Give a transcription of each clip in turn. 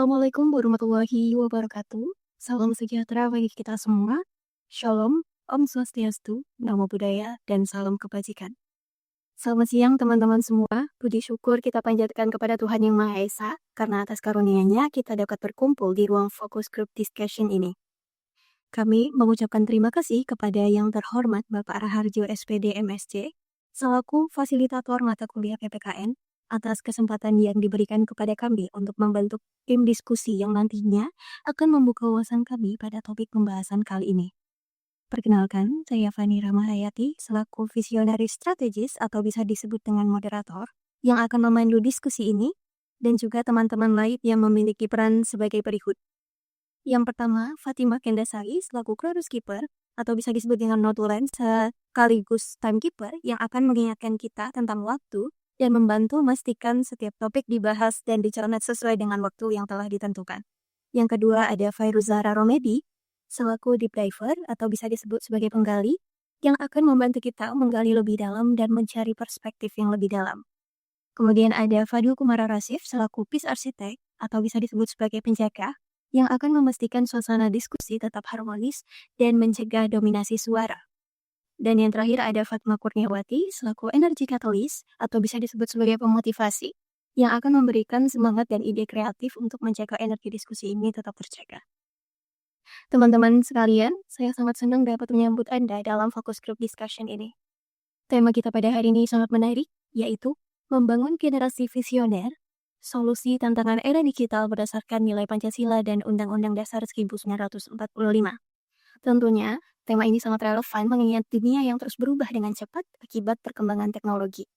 Assalamualaikum warahmatullahi wabarakatuh. Salam sejahtera bagi kita semua. Shalom, Om Swastiastu, Namo Buddhaya, dan salam kebajikan. Selamat siang teman-teman semua. Puji syukur kita panjatkan kepada Tuhan Yang Maha Esa, karena atas karunia-Nya kita dapat berkumpul di ruang fokus group discussion ini. Kami mengucapkan terima kasih kepada Yang terhormat Bapak Raharjo SPD MSc, selaku fasilitator mata kuliah PPKN, atas kesempatan yang diberikan kepada kami untuk membentuk tim diskusi yang nantinya akan membuka wawasan kami pada topik pembahasan kali ini. Perkenalkan, saya Fani Ramahayati selaku visionaris strategis atau bisa disebut dengan moderator yang akan memandu diskusi ini, dan juga teman-teman lain yang memiliki peran sebagai berikut. Yang pertama, Fatimah Kendasari selaku Chronos Keeper atau bisa disebut dengan notulen sekaligus timekeeper yang akan mengingatkan kita tentang waktu dan membantu memastikan setiap topik dibahas dan dicerna sesuai dengan waktu yang telah ditentukan. Yang kedua ada Fairuzara Romedi selaku deep diver atau bisa disebut sebagai penggali yang akan membantu kita menggali lebih dalam dan mencari perspektif yang lebih dalam. Kemudian ada Fadil Kumara Rasif selaku Peace Architect atau bisa disebut sebagai penjaga yang akan memastikan suasana diskusi tetap harmonis dan mencegah dominasi suara. Dan yang terakhir ada Fatma Kurniawati selaku energi katalis atau bisa disebut sebagai pemotivasi yang akan memberikan semangat dan ide kreatif untuk menjaga energi diskusi ini tetap terjaga. Teman-teman sekalian, saya sangat senang dapat menyambut Anda dalam fokus group discussion ini. Tema kita pada hari ini sangat menarik, yaitu membangun generasi visioner, solusi tantangan era digital berdasarkan nilai Pancasila dan Undang-Undang Dasar 1945. Tentunya, tema ini sangat relevan mengingat dunia yang terus berubah dengan cepat akibat perkembangan teknologi.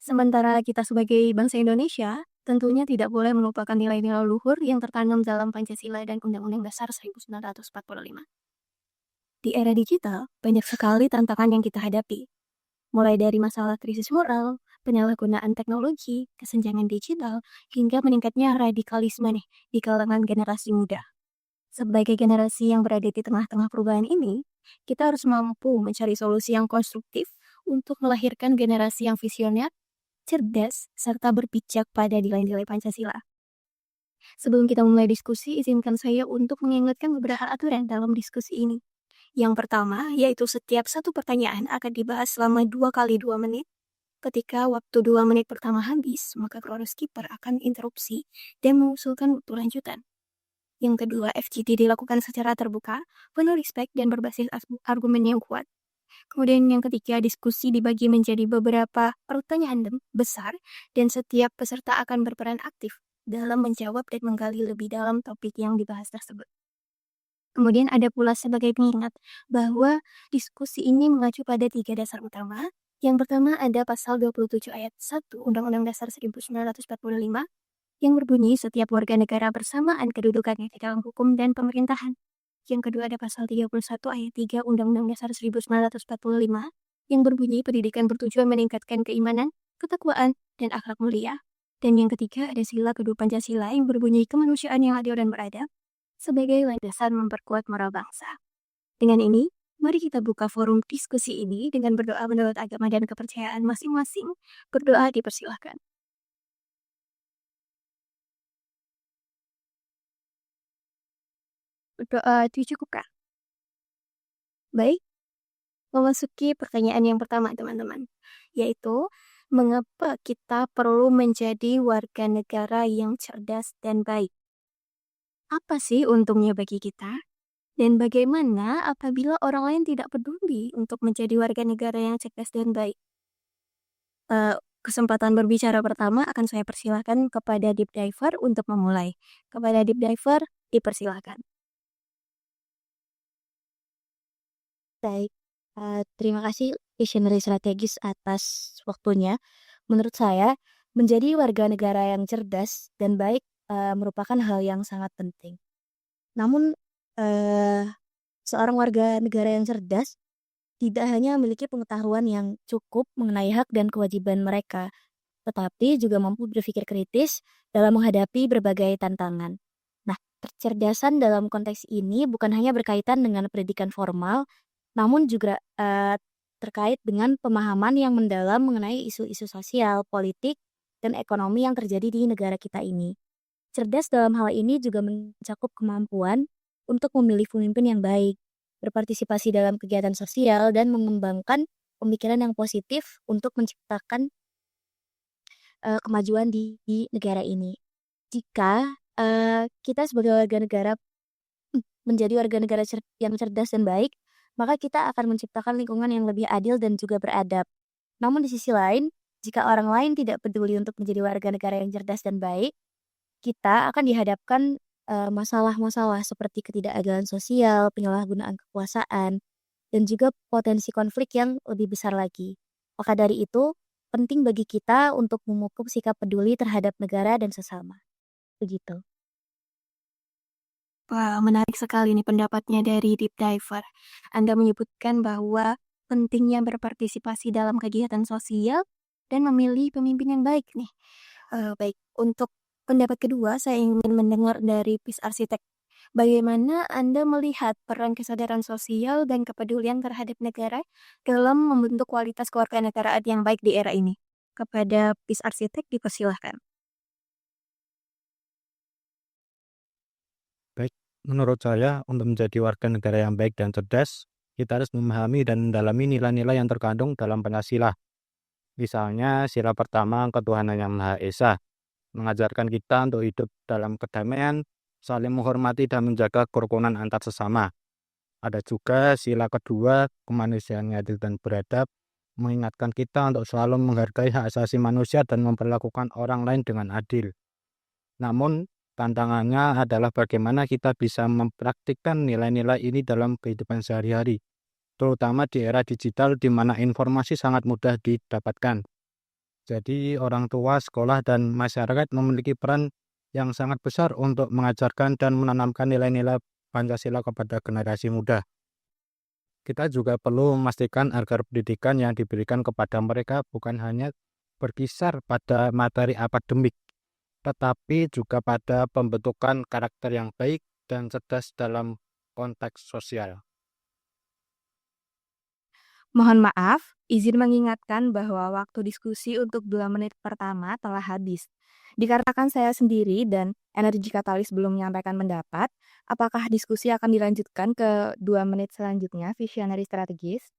Sementara kita sebagai bangsa Indonesia, tentunya tidak boleh melupakan nilai-nilai luhur yang tertanam dalam Pancasila dan Undang-Undang Dasar 1945. Di era digital, banyak sekali tantangan yang kita hadapi. Mulai dari masalah krisis moral, penyalahgunaan teknologi, kesenjangan digital, hingga meningkatnya radikalisme di kalangan generasi muda. Sebagai generasi yang berada di tengah-tengah perubahan ini, kita harus mampu mencari solusi yang konstruktif untuk melahirkan generasi yang visioner, cerdas, serta berpijak pada nilai-nilai Pancasila. Sebelum kita mulai diskusi, izinkan saya untuk mengingatkan beberapa aturan dalam diskusi ini. Yang pertama, yaitu setiap satu pertanyaan akan dibahas selama 2 kali 2 menit. Ketika waktu 2 menit pertama habis, maka Chronos Keeper akan interupsi dan mengusulkan waktu lanjutan. Yang kedua, FGD dilakukan secara terbuka, penuh respect dan berbasis argumen yang kuat. Kemudian yang ketiga, diskusi dibagi menjadi beberapa pertanyaan besar dan setiap peserta akan berperan aktif dalam menjawab dan menggali lebih dalam topik yang dibahas tersebut. Kemudian ada pula sebagai pengingat bahwa diskusi ini mengacu pada 3 dasar utama. Yang pertama ada pasal 27 ayat 1 Undang-Undang Dasar 1945 yang berbunyi setiap warga negara bersamaan kedudukannya di dalam hukum dan pemerintahan. Yang kedua ada pasal 31 ayat 3 Undang-Undang Dasar 1945 yang berbunyi pendidikan bertujuan meningkatkan keimanan, ketakwaan, dan akhlak mulia. Dan yang ketiga ada sila kedua Pancasila yang berbunyi kemanusiaan yang adil dan beradab sebagai landasan memperkuat moral bangsa. Dengan ini, mari kita buka forum diskusi ini dengan berdoa menurut agama dan kepercayaan masing-masing. Berdoa dipersilahkan. Berdoa dicukupkan. Baik, memasuki pertanyaan yang pertama teman-teman, yaitu mengapa kita perlu menjadi warga negara yang cerdas dan baik? Apa sih untungnya bagi kita? Dan bagaimana apabila orang lain tidak peduli untuk menjadi warga negara yang cerdas dan baik? Kesempatan berbicara pertama akan saya persilahkan kepada deep diver untuk memulai. Kepada deep diver, dipersilahkan. Baik, terima kasih visionary strategis atas waktunya. Menurut saya, menjadi warga negara yang cerdas dan baik merupakan hal yang sangat penting. Namun, seorang warga negara yang cerdas tidak hanya memiliki pengetahuan yang cukup mengenai hak dan kewajiban mereka, tetapi juga mampu berpikir kritis dalam menghadapi berbagai tantangan. Nah, kecerdasan dalam konteks ini bukan hanya berkaitan dengan pendidikan formal, namun juga terkait dengan pemahaman yang mendalam mengenai isu-isu sosial, politik, dan ekonomi yang terjadi di negara kita ini. Cerdas dalam hal ini juga mencakup kemampuan untuk memilih pemimpin yang baik, berpartisipasi dalam kegiatan sosial, dan mengembangkan pemikiran yang positif untuk menciptakan kemajuan di negara ini. Jika kita sebagai warga negara menjadi warga negara yang cerdas dan baik, maka kita akan menciptakan lingkungan yang lebih adil dan juga beradab. Namun di sisi lain, jika orang lain tidak peduli untuk menjadi warga negara yang cerdas dan baik, kita akan dihadapkan masalah-masalah seperti ketidakadilan sosial, penyalahgunaan kekuasaan, dan juga potensi konflik yang lebih besar lagi. Maka dari itu, penting bagi kita untuk memupuk sikap peduli terhadap negara dan sesama. Begitu. Wah, menarik sekali nih pendapatnya dari Deep Diver. Anda menyebutkan bahwa pentingnya berpartisipasi dalam kegiatan sosial dan memilih pemimpin yang baik nih. Baik, untuk pendapat kedua, saya ingin mendengar dari Pis Arsitek. Bagaimana Anda melihat peran kesadaran sosial dan kepedulian terhadap negara dalam membentuk kualitas kewarganegaraan yang baik di era ini? Kepada Pis Arsitek dipersilahkan. Baik, menurut saya untuk menjadi warga negara yang baik dan cerdas, kita harus memahami dan mendalami nilai-nilai yang terkandung dalam Pancasila. Misalnya, sila pertama ketuhanan yang Maha Esa, mengajarkan kita untuk hidup dalam kedamaian, saling menghormati dan menjaga kerukunan antar sesama. Ada juga sila kedua, kemanusiaan yang adil dan beradab, mengingatkan kita untuk selalu menghargai hak asasi manusia dan memperlakukan orang lain dengan adil. Namun, tantangannya adalah bagaimana kita bisa mempraktikkan nilai-nilai ini dalam kehidupan sehari-hari, terutama di era digital di mana informasi sangat mudah didapatkan. Jadi, orang tua, sekolah, dan masyarakat memiliki peran yang sangat besar untuk mengajarkan dan menanamkan nilai-nilai Pancasila kepada generasi muda. Kita juga perlu memastikan agar pendidikan yang diberikan kepada mereka bukan hanya berkisar pada materi akademik, tetapi juga pada pembentukan karakter yang baik dan cerdas dalam konteks sosial. Mohon maaf, izin mengingatkan bahwa waktu diskusi untuk 2 menit pertama telah habis. Dikarenakan saya sendiri dan Energi Katalis belum menyampaikan pendapat, apakah diskusi akan dilanjutkan ke 2 menit selanjutnya, Visionary Strategis?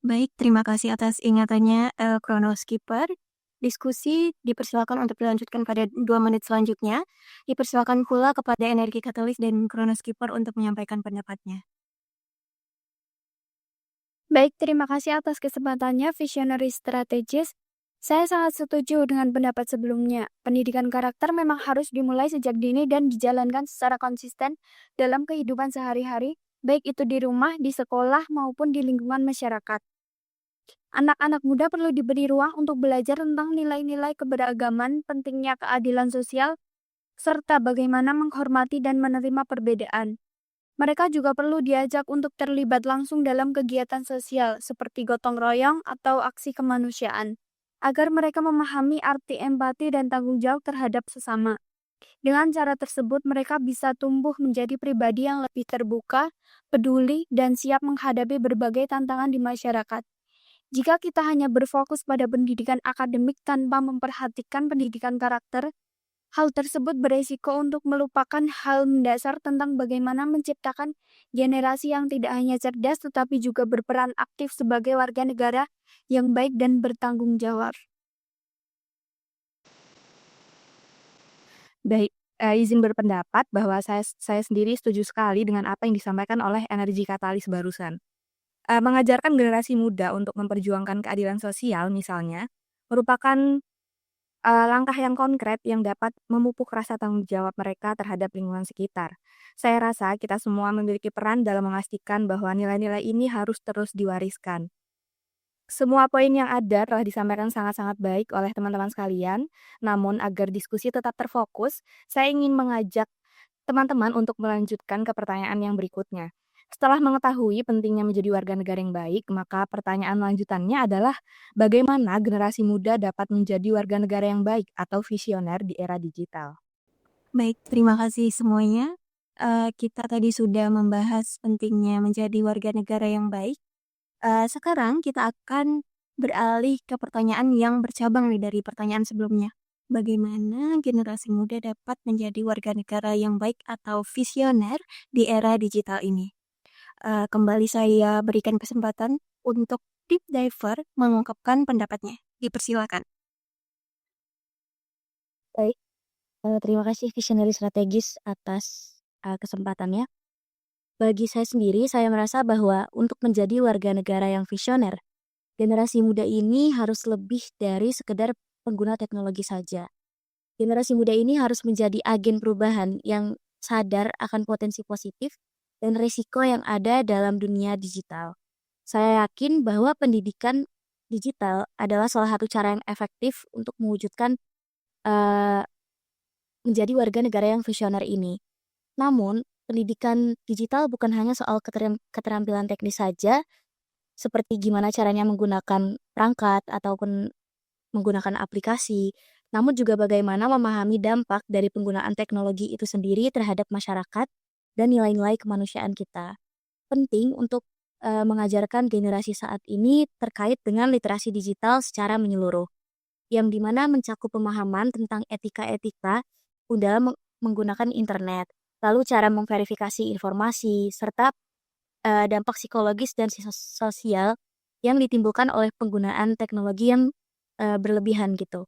Baik, terima kasih atas ingatannya, Chronoskipper. Diskusi dipersilakan untuk dilanjutkan pada 2 menit selanjutnya. Dipersilakan pula kepada Energi Katalis dan Chronoskipper untuk menyampaikan pendapatnya. Baik, terima kasih atas kesempatannya, Visionary Strategis. Saya sangat setuju dengan pendapat sebelumnya. Pendidikan karakter memang harus dimulai sejak dini dan dijalankan secara konsisten dalam kehidupan sehari-hari, baik itu di rumah, di sekolah, maupun di lingkungan masyarakat. Anak-anak muda perlu diberi ruang untuk belajar tentang nilai-nilai keberagaman, pentingnya keadilan sosial, serta bagaimana menghormati dan menerima perbedaan. Mereka juga perlu diajak untuk terlibat langsung dalam kegiatan sosial seperti gotong royong atau aksi kemanusiaan, agar mereka memahami arti empati dan tanggung jawab terhadap sesama. Dengan cara tersebut, mereka bisa tumbuh menjadi pribadi yang lebih terbuka, peduli, dan siap menghadapi berbagai tantangan di masyarakat. Jika kita hanya berfokus pada pendidikan akademik tanpa memperhatikan pendidikan karakter, hal tersebut beresiko untuk melupakan hal mendasar tentang bagaimana menciptakan generasi yang tidak hanya cerdas tetapi juga berperan aktif sebagai warga negara yang baik dan bertanggung jawab. Baik, izin berpendapat bahwa saya sendiri setuju sekali dengan apa yang disampaikan oleh Energi Katalis barusan. Mengajarkan generasi muda untuk memperjuangkan keadilan sosial misalnya, merupakan langkah yang konkret yang dapat memupuk rasa tanggung jawab mereka terhadap lingkungan sekitar. Saya rasa kita semua memiliki peran dalam memastikan bahwa nilai-nilai ini harus terus diwariskan. Semua poin yang ada telah disampaikan sangat-sangat baik oleh teman-teman sekalian, namun agar diskusi tetap terfokus, saya ingin mengajak teman-teman untuk melanjutkan ke pertanyaan yang berikutnya. Setelah mengetahui pentingnya menjadi warga negara yang baik, maka pertanyaan lanjutannya adalah bagaimana generasi muda dapat menjadi warga negara yang baik atau visioner di era digital. Baik, terima kasih semuanya. Kita tadi sudah membahas pentingnya menjadi warga negara yang baik. Sekarang kita akan beralih ke pertanyaan yang bercabang nih dari pertanyaan sebelumnya. bagaimana generasi muda dapat menjadi warga negara yang baik atau visioner di era digital ini. Kembali saya berikan kesempatan untuk deep diver mengungkapkan pendapatnya. Dipersilakan. Baik, terima kasih visionary strategis atas kesempatannya. Bagi saya sendiri, saya merasa bahwa untuk menjadi warga negara yang visioner, generasi muda ini harus lebih dari sekedar pengguna teknologi saja. Generasi muda ini harus menjadi agen perubahan yang sadar akan potensi positif dan risiko yang ada dalam dunia digital. Saya yakin bahwa pendidikan digital adalah salah satu cara yang efektif untuk mewujudkan menjadi warga negara yang visioner ini. Namun, pendidikan digital bukan hanya soal keterampilan teknis saja, seperti gimana caranya menggunakan perangkat ataupun menggunakan aplikasi, namun juga bagaimana memahami dampak dari penggunaan teknologi itu sendiri terhadap masyarakat dan nilai-nilai kemanusiaan kita. Penting untuk mengajarkan generasi saat ini terkait dengan literasi digital secara menyeluruh, yang dimana mencakup pemahaman tentang etika-etika dalam menggunakan internet, lalu cara memverifikasi informasi, serta dampak psikologis dan sosial yang ditimbulkan oleh penggunaan teknologi yang berlebihan gitu.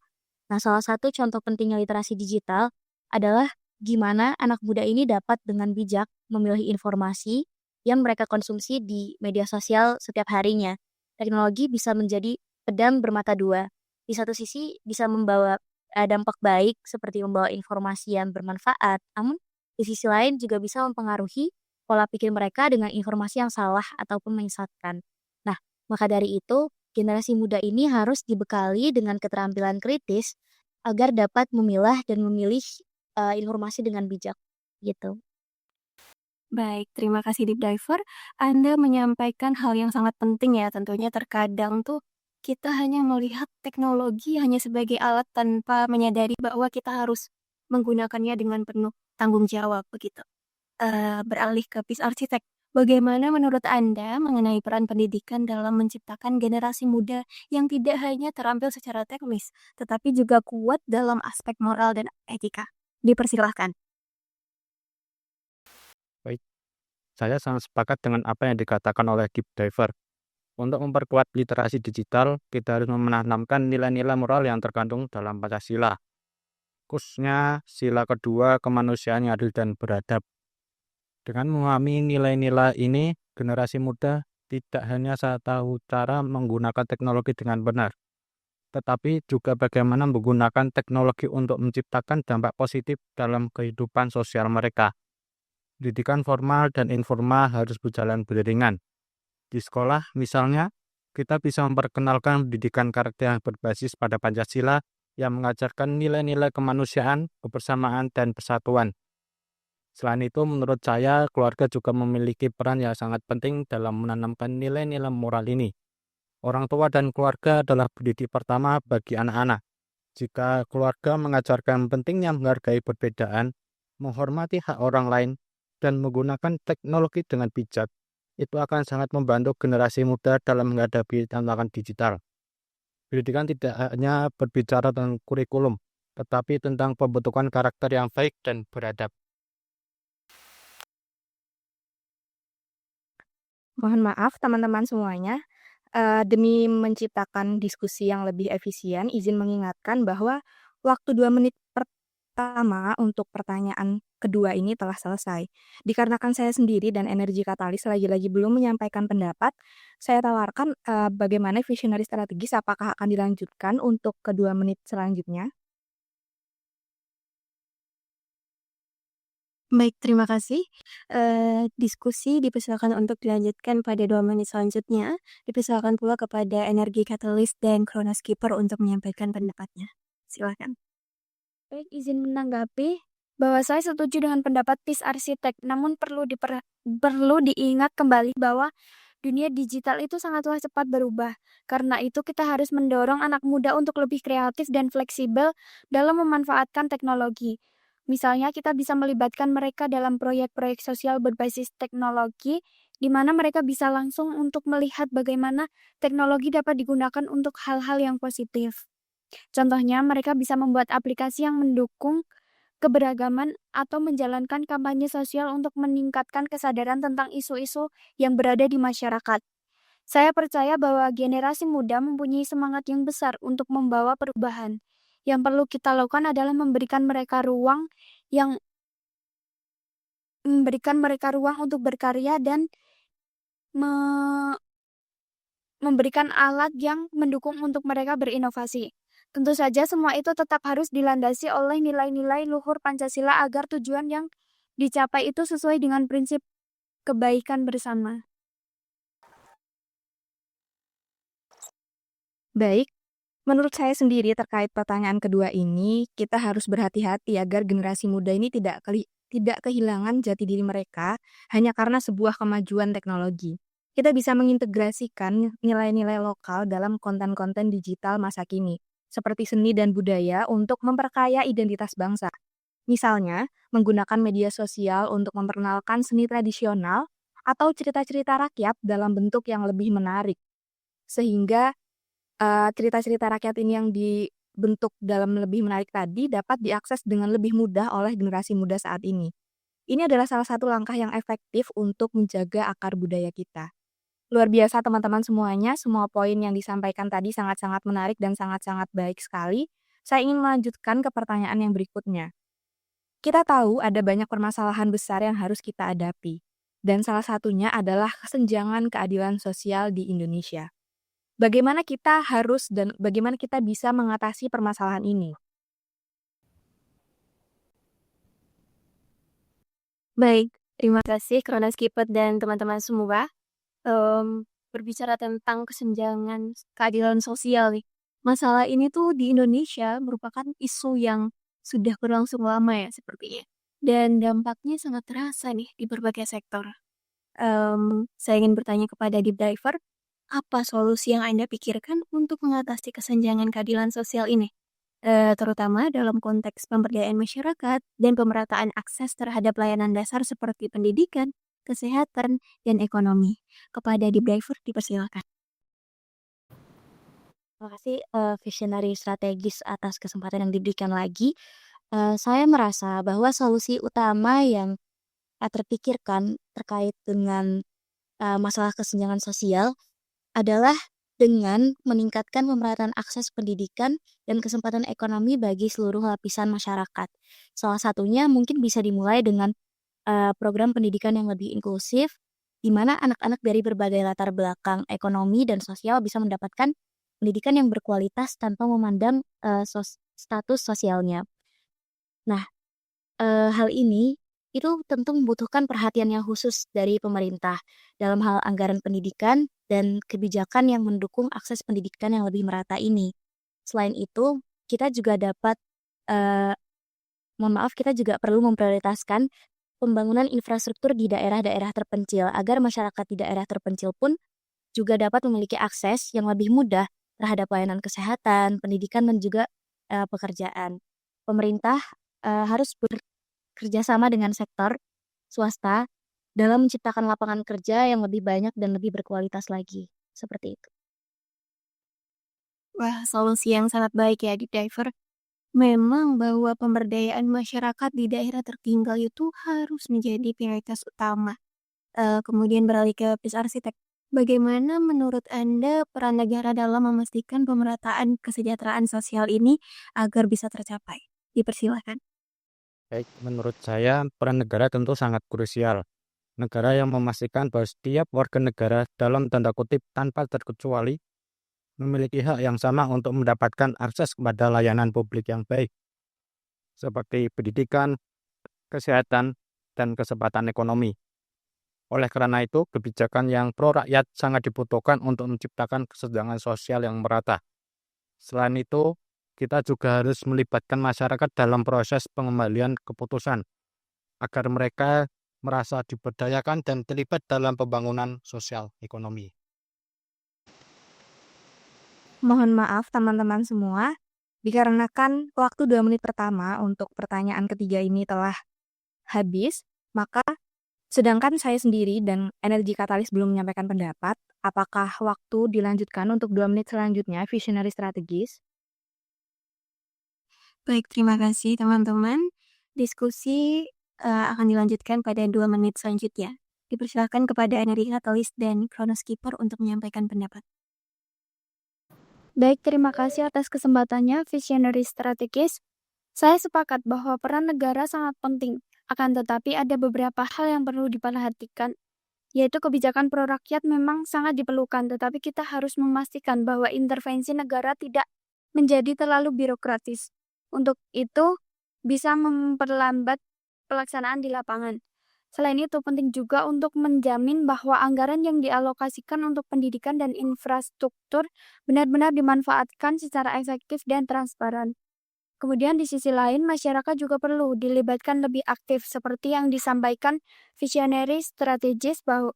Nah, salah satu contoh pentingnya literasi digital adalah gimana anak muda ini dapat dengan bijak memilih informasi yang mereka konsumsi di media sosial setiap harinya. Teknologi bisa menjadi pedang bermata dua. Di satu sisi bisa membawa dampak baik seperti membawa informasi yang bermanfaat, namun di sisi lain juga bisa mempengaruhi pola pikir mereka dengan informasi yang salah ataupun menyesatkan. Nah, maka dari itu, generasi muda ini harus dibekali dengan keterampilan kritis agar dapat memilah dan memilih informasi dengan bijak, gitu. Baik, terima kasih deep diver. Anda menyampaikan hal yang sangat penting ya, tentunya terkadang tuh kita hanya melihat teknologi hanya sebagai alat tanpa menyadari bahwa kita harus menggunakannya dengan penuh tanggung jawab begitu. Beralih ke PIS Arsitek, bagaimana menurut Anda mengenai peran pendidikan dalam menciptakan generasi muda yang tidak hanya terampil secara teknis, tetapi juga kuat dalam aspek moral dan etika? Dipersilahkan. Baik, saya sangat sepakat dengan apa yang dikatakan oleh deep diver. Untuk memperkuat literasi digital, kita harus menanamkan nilai-nilai moral yang terkandung dalam Pancasila. Khususnya sila kedua, kemanusiaan yang adil dan beradab. Dengan memahami nilai-nilai ini, generasi muda tidak hanya tahu cara menggunakan teknologi dengan benar, tetapi juga bagaimana menggunakan teknologi untuk menciptakan dampak positif dalam kehidupan sosial mereka. Pendidikan formal dan informal harus berjalan beriringan. Di sekolah, misalnya, kita bisa memperkenalkan pendidikan karakter yang berbasis pada Pancasila yang mengajarkan nilai-nilai kemanusiaan, kebersamaan, dan persatuan. Selain itu, menurut saya, keluarga juga memiliki peran yang sangat penting dalam menanamkan nilai-nilai moral ini. Orang tua dan keluarga adalah pendidik pertama bagi anak-anak. Jika keluarga mengajarkan pentingnya menghargai perbedaan, menghormati hak orang lain, dan menggunakan teknologi dengan bijak, itu akan sangat membantu generasi muda dalam menghadapi tantangan digital. Pendidikan tidak hanya berbicara tentang kurikulum, tetapi tentang pembentukan karakter yang baik dan beradab. Mohon maaf teman-teman semuanya, demi menciptakan diskusi yang lebih efisien, izin mengingatkan bahwa waktu 2 menit pertama untuk pertanyaan kedua ini telah selesai. Dikarenakan saya sendiri dan energi katalis lagi-lagi belum menyampaikan pendapat, saya tawarkan bagaimana visionary strategis apakah akan dilanjutkan untuk kedua menit selanjutnya. Baik, terima kasih. Diskusi dipersilakan untuk dilanjutkan pada 2 menit selanjutnya. Dipersilakan pula kepada energi katalis dan chronoskeeper untuk menyampaikan pendapatnya. Silakan. Baik, izin menanggapi bahwa saya setuju dengan pendapat PIS Arsitek, namun perlu diingat kembali bahwa dunia digital itu sangatlah cepat berubah. Karena itu kita harus mendorong anak muda untuk lebih kreatif dan fleksibel dalam memanfaatkan teknologi. Misalnya kita bisa melibatkan mereka dalam proyek-proyek sosial berbasis teknologi, di mana mereka bisa langsung untuk melihat bagaimana teknologi dapat digunakan untuk hal-hal yang positif. Contohnya, mereka bisa membuat aplikasi yang mendukung keberagaman atau menjalankan kampanye sosial untuk meningkatkan kesadaran tentang isu-isu yang berada di masyarakat. Saya percaya bahwa generasi muda mempunyai semangat yang besar untuk membawa perubahan. Yang perlu kita lakukan adalah memberikan mereka ruang untuk berkarya dan memberikan alat yang mendukung untuk mereka berinovasi. Tentu saja semua itu tetap harus dilandasi oleh nilai-nilai luhur Pancasila agar tujuan yang dicapai itu sesuai dengan prinsip kebaikan bersama. Baik, menurut saya sendiri terkait pertanyaan kedua ini, kita harus berhati-hati agar generasi muda ini tidak kehilangan jati diri mereka hanya karena sebuah kemajuan teknologi. Kita bisa mengintegrasikan nilai-nilai lokal dalam konten-konten digital masa kini, seperti seni dan budaya untuk memperkaya identitas bangsa. Misalnya, menggunakan media sosial untuk memperkenalkan seni tradisional atau cerita-cerita rakyat dalam bentuk yang lebih menarik. Sehingga cerita-cerita rakyat ini yang dibentuk dalam lebih menarik tadi dapat diakses dengan lebih mudah oleh generasi muda saat ini. Ini adalah salah satu langkah yang efektif untuk menjaga akar budaya kita. Luar biasa teman-teman semuanya, semua poin yang disampaikan tadi sangat-sangat menarik dan sangat-sangat baik sekali. Saya ingin melanjutkan ke pertanyaan yang berikutnya. Kita tahu ada banyak permasalahan besar yang harus kita hadapi, dan salah satunya adalah kesenjangan keadilan sosial di Indonesia. Bagaimana kita bisa mengatasi permasalahan ini? Baik, terima kasih Kronos Kipet dan teman-teman semua. Berbicara tentang kesenjangan keadilan sosial nih. Masalah ini tuh di Indonesia merupakan isu yang sudah berlangsung lama ya sepertinya. Dan dampaknya sangat terasa nih di berbagai sektor. Saya ingin bertanya kepada Deep Diver, apa solusi yang Anda pikirkan untuk mengatasi kesenjangan keadilan sosial ini? Terutama dalam konteks pemberdayaan masyarakat dan pemerataan akses terhadap layanan dasar seperti pendidikan, kesehatan, dan ekonomi. Kepada Deep Diver dipersilakan. Terima kasih visionary strategis atas kesempatan yang diberikan lagi. Saya merasa bahwa solusi utama yang terpikirkan terkait dengan masalah kesenjangan sosial adalah dengan meningkatkan pemerataan akses pendidikan dan kesempatan ekonomi bagi seluruh lapisan masyarakat. Salah satunya mungkin bisa dimulai dengan program pendidikan yang lebih inklusif, di mana anak-anak dari berbagai latar belakang ekonomi dan sosial bisa mendapatkan pendidikan yang berkualitas tanpa memandang status sosialnya. Nah, hal ini itu tentu membutuhkan perhatian yang khusus dari pemerintah dalam hal anggaran pendidikan dan kebijakan yang mendukung akses pendidikan yang lebih merata ini. Selain itu, kita juga kita juga perlu memprioritaskan pembangunan infrastruktur di daerah-daerah terpencil agar masyarakat di daerah terpencil pun juga dapat memiliki akses yang lebih mudah terhadap layanan kesehatan, pendidikan, dan juga pekerjaan. Pemerintah harus bekerjasama dengan sektor swasta dalam menciptakan lapangan kerja yang lebih banyak dan lebih berkualitas lagi. Seperti itu. Wah, solusi yang sangat baik ya Deep Diver. Memang bahwa pemberdayaan masyarakat di daerah tertinggal itu harus menjadi prioritas utama. Kemudian beralih ke bis arsitek. Bagaimana menurut Anda peran negara dalam memastikan pemerataan kesejahteraan sosial ini agar bisa tercapai? Dipersilakan. Baik, menurut saya peran negara tentu sangat krusial. Negara yang memastikan bahwa setiap warga negara dalam tanda kutip tanpa terkecuali memiliki hak yang sama untuk mendapatkan akses kepada layanan publik yang baik, seperti pendidikan, kesehatan, dan kesempatan ekonomi. Oleh karena itu, kebijakan yang pro rakyat sangat dibutuhkan untuk menciptakan kesenjangan sosial yang merata. Selain itu, kita juga harus melibatkan masyarakat dalam proses pengembalian keputusan, agar mereka merasa diberdayakan dan terlibat dalam pembangunan sosial ekonomi. Mohon maaf teman-teman semua, dikarenakan waktu 2 menit pertama untuk pertanyaan ketiga ini telah habis, maka sedangkan saya sendiri dan Energi Katalis belum menyampaikan pendapat, apakah waktu dilanjutkan untuk 2 menit selanjutnya Visionary Strategis? Baik, terima kasih teman-teman. Diskusi akan dilanjutkan pada 2 menit selanjutnya. Dipersilakan kepada Energi Katalis dan Chronoskipper untuk menyampaikan pendapat. Baik, terima kasih atas kesempatannya, Visionary Strategis. Saya sepakat bahwa peran negara sangat penting, akan tetapi ada beberapa hal yang perlu diperhatikan, yaitu kebijakan pro-rakyat memang sangat diperlukan, tetapi kita harus memastikan bahwa intervensi negara tidak menjadi terlalu birokratis. Untuk itu, bisa memperlambat pelaksanaan di lapangan. Selain itu, penting juga untuk menjamin bahwa anggaran yang dialokasikan untuk pendidikan dan infrastruktur benar-benar dimanfaatkan secara efektif dan transparan. Kemudian di sisi lain, masyarakat juga perlu dilibatkan lebih aktif seperti yang disampaikan Visionary Strategis bahwa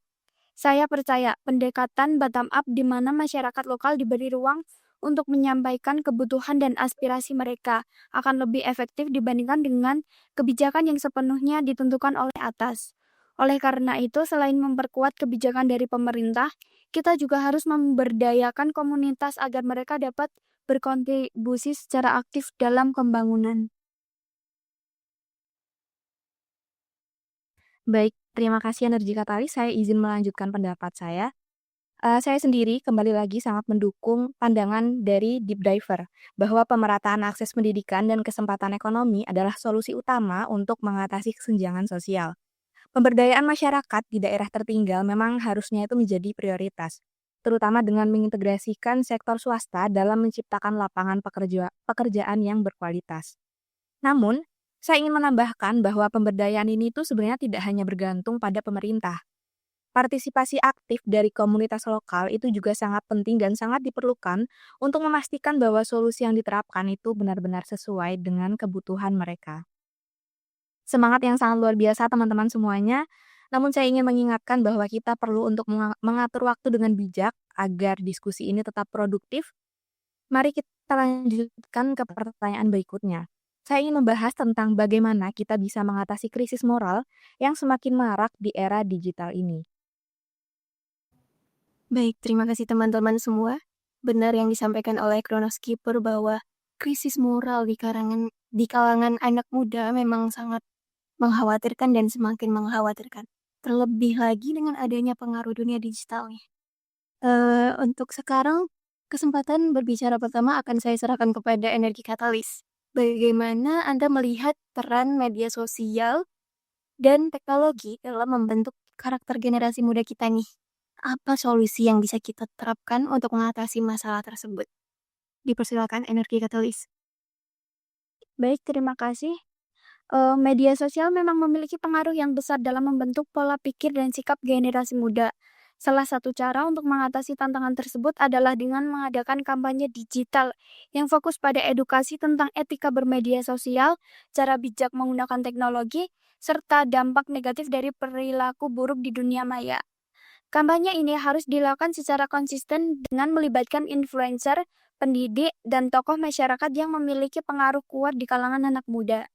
saya percaya pendekatan bottom up di mana masyarakat lokal diberi ruang untuk menyampaikan kebutuhan dan aspirasi mereka akan lebih efektif dibandingkan dengan kebijakan yang sepenuhnya ditentukan oleh atas. Oleh karena itu, selain memperkuat kebijakan dari pemerintah, kita juga harus memberdayakan komunitas agar mereka dapat berkontribusi secara aktif dalam pembangunan. Baik, terima kasih Energi Katalis. Saya izin melanjutkan pendapat saya. Saya sendiri kembali lagi sangat mendukung pandangan dari Deep Diver bahwa pemerataan akses pendidikan dan kesempatan ekonomi adalah solusi utama untuk mengatasi kesenjangan sosial. Pemberdayaan masyarakat di daerah tertinggal memang harusnya itu menjadi prioritas, terutama dengan mengintegrasikan sektor swasta dalam menciptakan lapangan pekerjaan yang berkualitas. Namun, saya ingin menambahkan bahwa pemberdayaan ini tuh sebenarnya tidak hanya bergantung pada pemerintah. Partisipasi aktif dari komunitas lokal itu juga sangat penting dan sangat diperlukan untuk memastikan bahwa solusi yang diterapkan itu benar-benar sesuai dengan kebutuhan mereka. Semangat yang sangat luar biasa teman-teman semuanya, namun saya ingin mengingatkan bahwa kita perlu untuk mengatur waktu dengan bijak agar diskusi ini tetap produktif. Mari kita lanjutkan ke pertanyaan berikutnya. Saya ingin membahas tentang bagaimana kita bisa mengatasi krisis moral yang semakin marak di era digital ini. Baik, terima kasih teman-teman semua. Benar yang disampaikan oleh Chronoskipper bahwa krisis moral di kalangan anak muda memang sangat mengkhawatirkan dan semakin mengkhawatirkan. Terlebih lagi dengan adanya pengaruh dunia digital nih. Untuk sekarang, kesempatan berbicara pertama akan saya serahkan kepada Energi Katalis. Bagaimana Anda melihat peran media sosial dan teknologi dalam membentuk karakter generasi muda kita nih? Apa solusi yang bisa kita terapkan untuk mengatasi masalah tersebut? Dipersilakan Energi Katalis. Baik, terima kasih. Media sosial memang memiliki pengaruh yang besar dalam membentuk pola pikir dan sikap generasi muda. Salah satu cara untuk mengatasi tantangan tersebut adalah dengan mengadakan kampanye digital yang fokus pada edukasi tentang etika bermedia sosial, cara bijak menggunakan teknologi, serta dampak negatif dari perilaku buruk di dunia maya. Kampanye ini harus dilakukan secara konsisten dengan melibatkan influencer, pendidik, dan tokoh masyarakat yang memiliki pengaruh kuat di kalangan anak muda.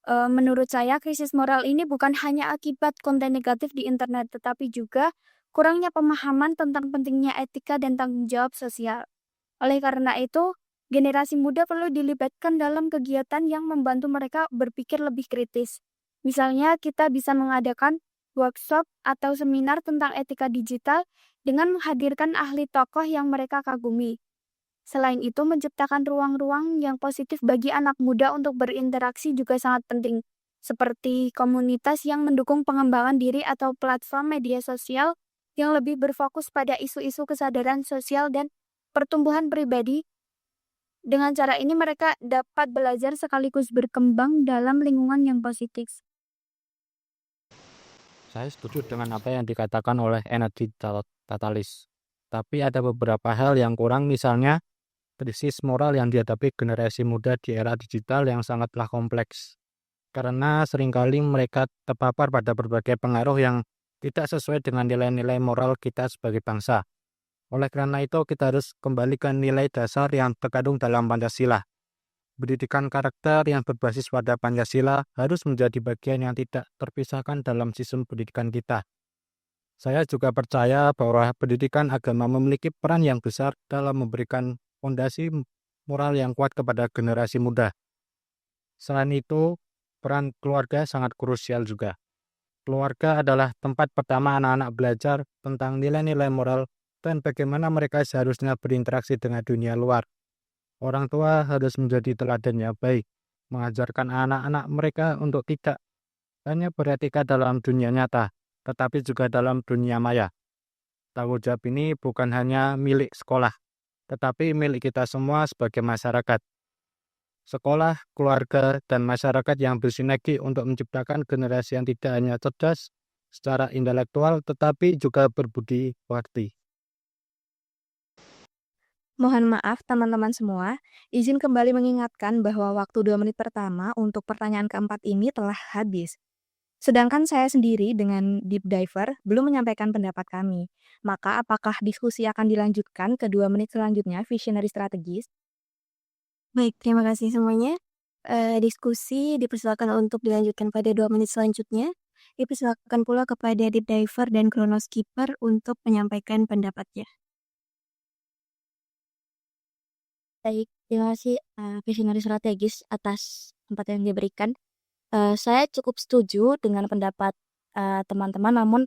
Menurut saya, krisis moral ini bukan hanya akibat konten negatif di internet, tetapi juga kurangnya pemahaman tentang pentingnya etika dan tanggung jawab sosial. Oleh karena itu, generasi muda perlu dilibatkan dalam kegiatan yang membantu mereka berpikir lebih kritis. Misalnya, kita bisa mengadakan workshop atau seminar tentang etika digital dengan menghadirkan ahli tokoh yang mereka kagumi. Selain itu, menciptakan ruang-ruang yang positif bagi anak muda untuk berinteraksi juga sangat penting, seperti komunitas yang mendukung pengembangan diri atau platform media sosial yang lebih berfokus pada isu-isu kesadaran sosial dan pertumbuhan pribadi. Dengan cara ini mereka dapat belajar sekaligus berkembang dalam lingkungan yang positif. Saya setuju dengan apa yang dikatakan oleh Energi Katalis. Tapi ada beberapa hal yang kurang, misalnya krisis moral yang dihadapi generasi muda di era digital yang sangatlah kompleks. Karena seringkali mereka terpapar pada berbagai pengaruh yang tidak sesuai dengan nilai-nilai moral kita sebagai bangsa. Oleh karena itu, kita harus kembali ke nilai dasar yang terkandung dalam Pancasila. Pendidikan karakter yang berbasis pada Pancasila harus menjadi bagian yang tidak terpisahkan dalam sistem pendidikan kita. Saya juga percaya bahwa pendidikan agama memiliki peran yang besar dalam memberikan fondasi moral yang kuat kepada generasi muda. Selain itu, peran keluarga sangat krusial juga. Keluarga adalah tempat pertama anak-anak belajar tentang nilai-nilai moral dan bagaimana mereka seharusnya berinteraksi dengan dunia luar. Orang tua harus menjadi teladan yang baik, mengajarkan anak-anak mereka untuk tidak hanya beretika dalam dunia nyata, tetapi juga dalam dunia maya. Tanggung jawab ini bukan hanya milik sekolah, tetapi milik kita semua sebagai masyarakat. Sekolah, keluarga, dan masyarakat yang bersinergi untuk menciptakan generasi yang tidak hanya cerdas secara intelektual, tetapi juga berbudi pekerti. Mohon maaf teman-teman semua, izin kembali mengingatkan bahwa waktu 2 menit pertama untuk pertanyaan keempat ini telah habis. Sedangkan saya sendiri dengan Deep Diver belum menyampaikan pendapat kami. Maka apakah diskusi akan dilanjutkan ke 2 menit selanjutnya Visionary Strategis? Baik, terima kasih semuanya. Diskusi dipersilakan untuk dilanjutkan pada 2 menit selanjutnya. Dipersilakan pula kepada Deep Diver dan Chronoskipper untuk menyampaikan pendapatnya. Baik, terima kasih Visionary Strategis atas tempat yang diberikan. Saya cukup setuju dengan pendapat teman-teman, namun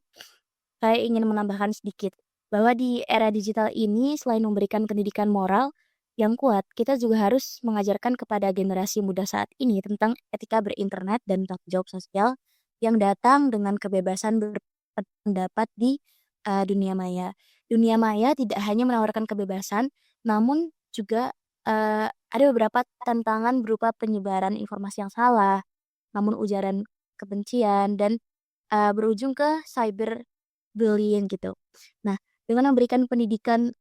saya ingin menambahkan sedikit bahwa di era digital ini selain memberikan pendidikan moral yang kuat, kita juga harus mengajarkan kepada generasi muda saat ini tentang etika berinternet dan tanggung jawab sosial yang datang dengan kebebasan berpendapat di dunia maya. Dunia maya tidak hanya menawarkan kebebasan, namun juga ada beberapa tantangan berupa penyebaran informasi yang salah, namun ujaran kebencian dan berujung ke cyberbullying gitu. Nah, dengan memberikan pendidikan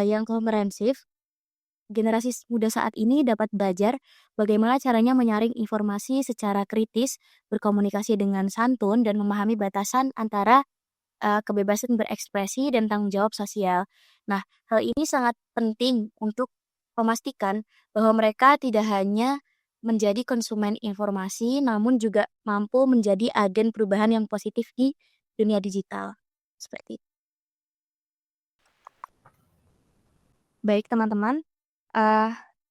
yang komprehensif, generasi muda saat ini dapat belajar bagaimana caranya menyaring informasi secara kritis, berkomunikasi dengan santun, dan memahami batasan antara kebebasan berekspresi dan tanggung jawab sosial. Nah, hal ini sangat penting untuk memastikan bahwa mereka tidak hanya menjadi konsumen informasi, namun juga mampu menjadi agen perubahan yang positif di dunia digital. Seperti itu. Baik teman-teman,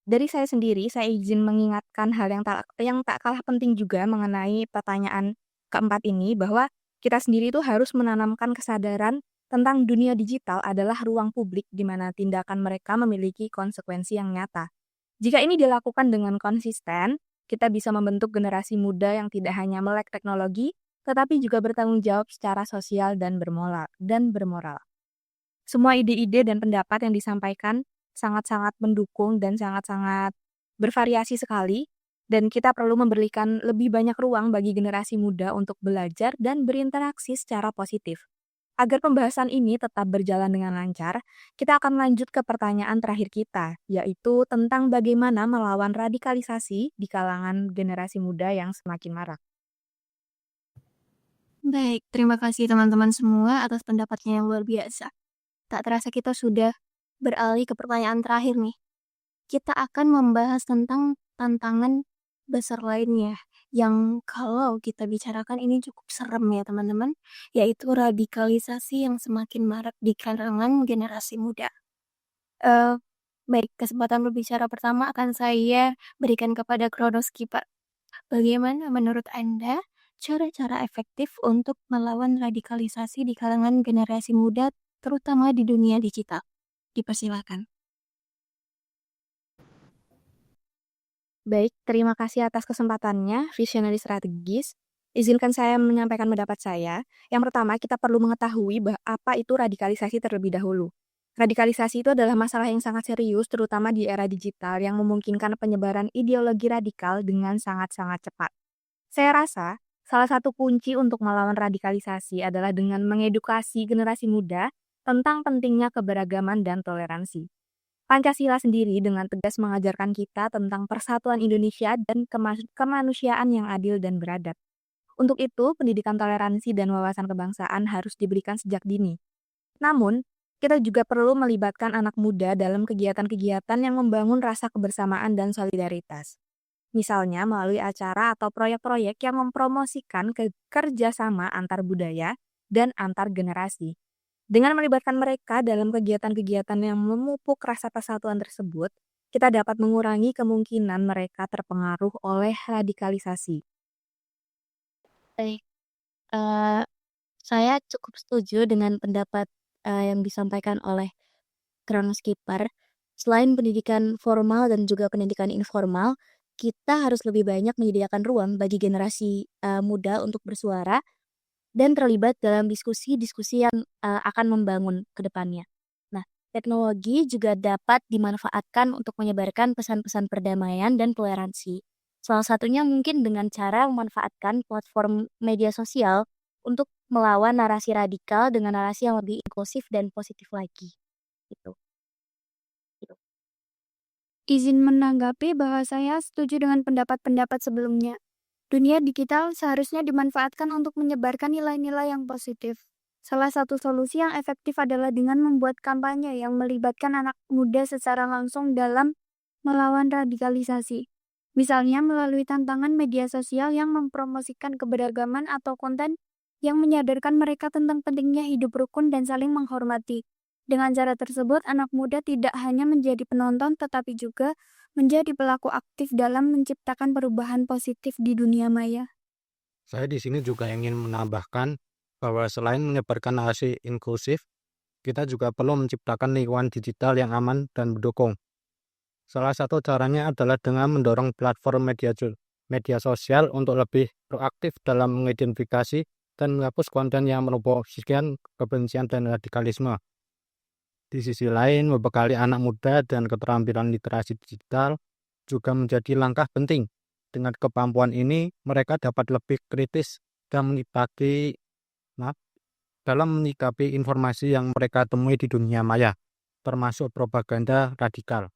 dari saya sendiri, saya izin mengingatkan hal yang tak kalah penting juga mengenai pertanyaan keempat ini, bahwa kita sendiri itu harus menanamkan kesadaran tentang dunia digital adalah ruang publik di mana tindakan mereka memiliki konsekuensi yang nyata. Jika ini dilakukan dengan konsisten, kita bisa membentuk generasi muda yang tidak hanya melek teknologi, tetapi juga bertanggung jawab secara sosial dan bermoral. Semua ide-ide dan pendapat yang disampaikan sangat-sangat mendukung dan sangat-sangat bervariasi sekali, dan kita perlu memberikan lebih banyak ruang bagi generasi muda untuk belajar dan berinteraksi secara positif. Agar pembahasan ini tetap berjalan dengan lancar, kita akan lanjut ke pertanyaan terakhir kita, yaitu tentang bagaimana melawan radikalisasi di kalangan generasi muda yang semakin marak. Baik, terima kasih teman-teman semua atas pendapatnya yang luar biasa. Tak terasa kita sudah beralih ke pertanyaan terakhir nih. Kita akan membahas tentang tantangan besar lainnya yang kalau kita bicarakan ini cukup serem ya teman-teman, yaitu radikalisasi yang semakin marak di kalangan generasi muda. Baik, kesempatan berbicara pertama akan saya berikan kepada Chronoskipper. Bagaimana menurut Anda cara-cara efektif untuk melawan radikalisasi di kalangan generasi muda, terutama di dunia digital? Dipersilakan. Baik, terima kasih atas kesempatannya, Visionary Strategis. Izinkan saya menyampaikan pendapat saya. Yang pertama, kita perlu mengetahui apa itu radikalisasi terlebih dahulu. Radikalisasi itu adalah masalah yang sangat serius, terutama di era digital yang memungkinkan penyebaran ideologi radikal dengan sangat-sangat cepat. Saya rasa, salah satu kunci untuk melawan radikalisasi adalah dengan mengedukasi generasi muda tentang pentingnya keberagaman dan toleransi. Pancasila sendiri dengan tegas mengajarkan kita tentang persatuan Indonesia dan kemanusiaan yang adil dan beradab. Untuk itu, pendidikan toleransi dan wawasan kebangsaan harus diberikan sejak dini. Namun, kita juga perlu melibatkan anak muda dalam kegiatan-kegiatan yang membangun rasa kebersamaan dan solidaritas. Misalnya melalui acara atau proyek-proyek yang mempromosikan kerjasama antar budaya dan antar generasi. Dengan melibatkan mereka dalam kegiatan-kegiatan yang memupuk rasa persatuan tersebut, kita dapat mengurangi kemungkinan mereka terpengaruh oleh radikalisasi. Baik, eee, saya cukup setuju dengan pendapat, yang disampaikan oleh groundskeeper. Selain pendidikan formal dan juga pendidikan informal, kita harus lebih banyak menyediakan ruang bagi generasi, muda untuk bersuara dan terlibat dalam diskusi-diskusi yang, akan membangun ke depannya. Nah, teknologi juga dapat dimanfaatkan untuk menyebarkan pesan-pesan perdamaian dan toleransi. Salah satunya mungkin dengan cara memanfaatkan platform media sosial untuk melawan narasi radikal dengan narasi yang lebih inklusif dan positif lagi, gitu. Izin menanggapi bahwa saya setuju dengan pendapat-pendapat sebelumnya. Dunia digital seharusnya dimanfaatkan untuk menyebarkan nilai-nilai yang positif. Salah satu solusi yang efektif adalah dengan membuat kampanye yang melibatkan anak muda secara langsung dalam melawan radikalisasi. Misalnya melalui tantangan media sosial yang mempromosikan keberagaman atau konten yang menyadarkan mereka tentang pentingnya hidup rukun dan saling menghormati. Dengan cara tersebut, anak muda tidak hanya menjadi penonton tetapi juga menjadi pelaku aktif dalam menciptakan perubahan positif di dunia maya. Saya di sini juga ingin menambahkan bahwa selain menyebarkan narasi inklusif, kita juga perlu menciptakan lingkungan digital yang aman dan mendukung. Salah satu caranya adalah dengan mendorong platform media sosial untuk lebih proaktif dalam mengidentifikasi dan menghapus konten yang mempromosikan kebencian dan radikalisme. Di sisi lain, membekali anak muda dan keterampilan literasi digital juga menjadi langkah penting. Dengan kemampuan ini, mereka dapat lebih kritis dan dalam menyikapi informasi yang mereka temui di dunia maya, termasuk propaganda radikal.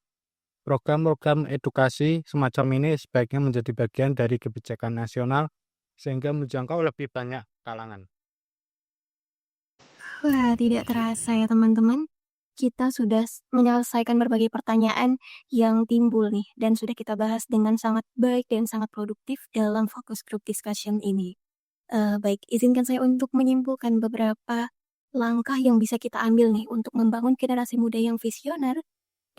Program-program edukasi semacam ini sebaiknya menjadi bagian dari kebijakan nasional sehingga menjangkau lebih banyak kalangan. Wah, tidak terasa ya teman-teman. Kita sudah menyelesaikan berbagai pertanyaan yang timbul nih dan sudah kita bahas dengan sangat baik dan sangat produktif dalam focus group discussion ini. Baik, izinkan saya untuk menyimpulkan beberapa langkah yang bisa kita ambil nih untuk membangun generasi muda yang visioner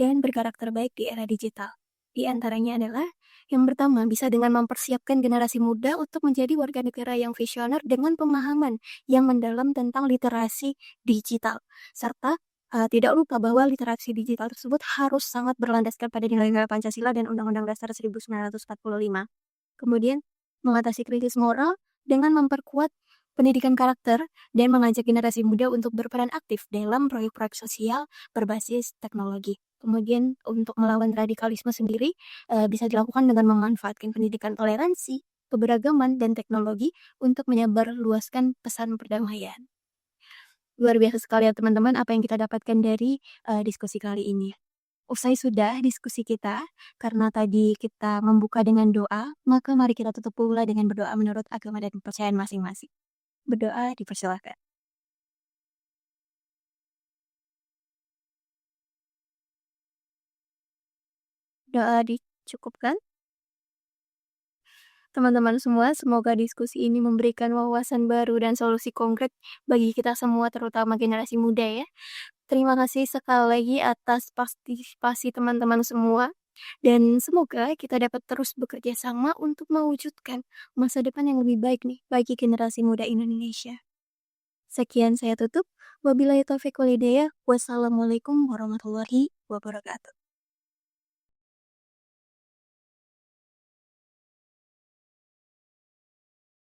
dan berkarakter baik di era digital. Di antaranya adalah yang pertama, bisa dengan mempersiapkan generasi muda untuk menjadi warga negara yang visioner dengan pemahaman yang mendalam tentang literasi digital. Serta tidak lupa bahwa literasi digital tersebut harus sangat berlandaskan pada nilai-nilai Pancasila dan Undang-Undang Dasar 1945. Kemudian, mengatasi krisis moral dengan memperkuat pendidikan karakter dan mengajak generasi muda untuk berperan aktif dalam proyek-proyek sosial berbasis teknologi. Kemudian untuk melawan radikalisme sendiri bisa dilakukan dengan memanfaatkan pendidikan toleransi, keberagaman, dan teknologi untuk menyebarluaskan pesan perdamaian. Luar biasa sekali ya teman-teman apa yang kita dapatkan dari diskusi kali ini. Usai sudah diskusi kita, karena tadi kita membuka dengan doa, maka mari kita tutup pula dengan berdoa menurut agama dan kepercayaan masing-masing. Berdoa dipersilahkan. Doa dicukupkan. Teman-teman semua, semoga diskusi ini memberikan wawasan baru dan solusi konkret bagi kita semua, terutama generasi muda ya. Terima kasih sekali lagi atas partisipasi teman-teman semua. Dan semoga kita dapat terus bekerja sama untuk mewujudkan masa depan yang lebih baik nih bagi generasi muda Indonesia. Sekian saya tutup. Wabillahi taufiq wal hidayah. Wassalamualaikum warahmatullahi wabarakatuh.